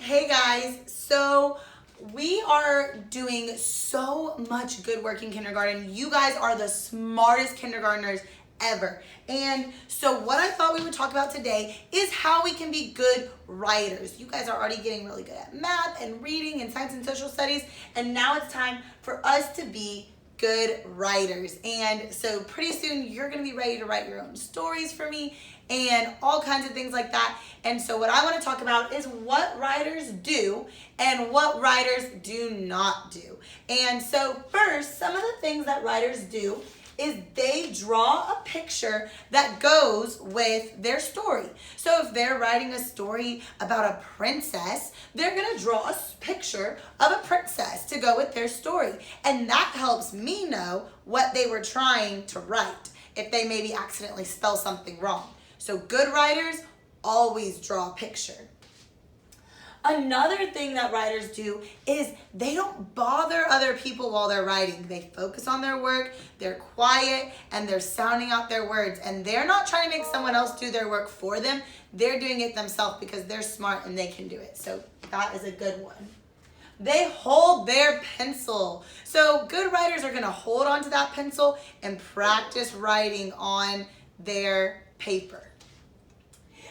Hey guys, so we are doing so much good work in kindergarten. You guys are the smartest kindergartners ever. And so what I thought we would talk about today is how we can be good writers. You guys are already getting really good at math and reading and science and social studies, and now it's time for us to be good writers. And so pretty soon you're going to be ready to write your own stories for me and all kinds of things like that. And so what I want to talk about is what writers do and what writers do not do. And so first, some of the things that writers do is they draw a picture that goes with their story. So if they're writing a story about a princess, they're gonna draw a picture of a princess to go with their story. And that helps me know what they were trying to write, if they maybe accidentally spell something wrong. So good writers always draw a picture. Another thing that writers do is they don't bother other people while they're writing. They focus on their work, they're quiet, and they're sounding out their words. And they're not trying to make someone else do their work for them. They're doing it themselves because they're smart and they can do it. So that is a good one. They hold their pencil. So good writers are gonna hold onto that pencil and practice writing on their paper.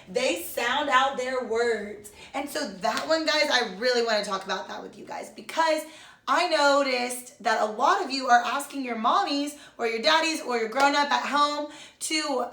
They sound out their words. And so that one, guys, I really want to talk about that with you guys because I noticed that a lot of you are asking your mommies or your daddies or your grown-up at home to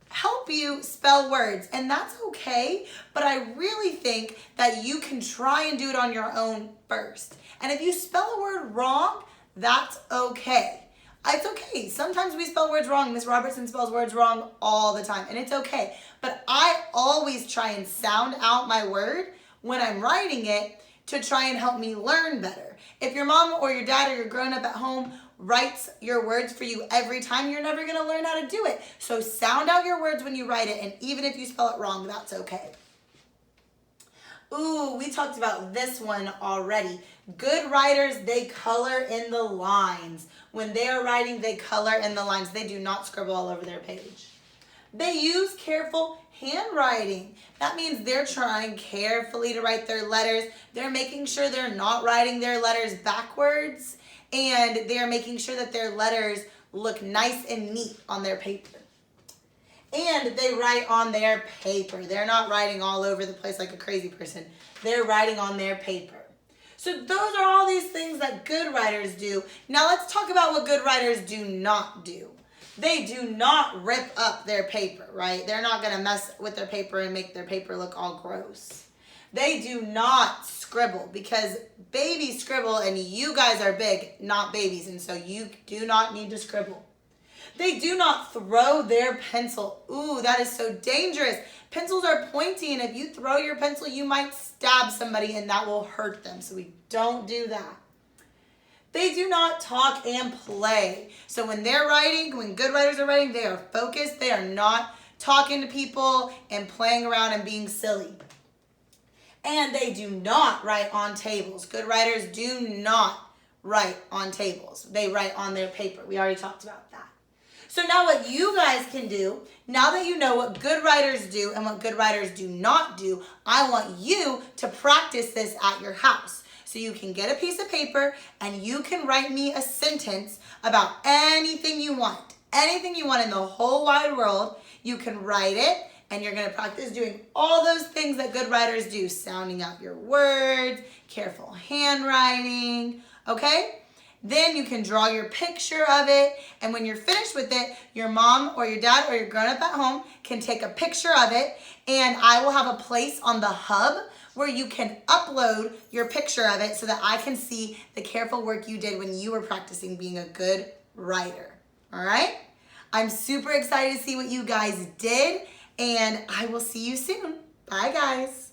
help you spell words. And that's okay, but I really think that you can try and do it on your own first. And if you spell a word wrong, that's okay. It's okay. Sometimes we spell words wrong. Miss Robertson spells words wrong all the time, and it's okay. But I always try and sound out my word when I'm writing it to try and help me learn better. If your mom or your dad or your grown-up at home writes your words for you every time, you're never going to learn how to do it. So sound out your words when you write it, and even if you spell it wrong, that's okay. Ooh, we talked about this one already. Good writers, they color in the lines. When they are writing, they color in the lines. They do not scribble all over their page. They use careful handwriting. That means they're trying carefully to write their letters. They're making sure they're not writing their letters backwards, and they're making sure that their letters look nice and neat on their paper. And they write on their paper. They're not writing all over the place like a crazy person. They're writing on their paper. So those are all these things that good writers do. Now let's talk about what good writers do not do. They do not rip up their paper, right? They're not going to mess with their paper and make their paper look all gross. They do not scribble because babies scribble and you guys are big, not babies, and so you do not need to scribble. They do not throw their pencil. Ooh, that is so dangerous. Pencils are pointy, and if you throw your pencil, you might stab somebody, and that will hurt them. So we don't do that. They do not talk and play. So when they're writing, when good writers are writing, they are focused. They are not talking to people and playing around and being silly. And they do not write on tables. Good writers do not write on tables. They write on their paper. We already talked about that. So now what you guys can do, now that you know what good writers do and what good writers do not do, I want you to practice this at your house. So you can get a piece of paper and you can write me a sentence about anything you want. Anything you want in the whole wide world, you can write it, and you're going to practice doing all those things that good writers do. Sounding out your words, careful handwriting, okay? Then you can draw your picture of it, and when you're finished with it, your mom or your dad or your grown-up at home can take a picture of it, and I will have a place on the hub where you can upload your picture of it so that I can see the careful work you did when you were practicing being a good writer. All right? I'm super excited to see what you guys did, and I will see you soon. Bye, guys.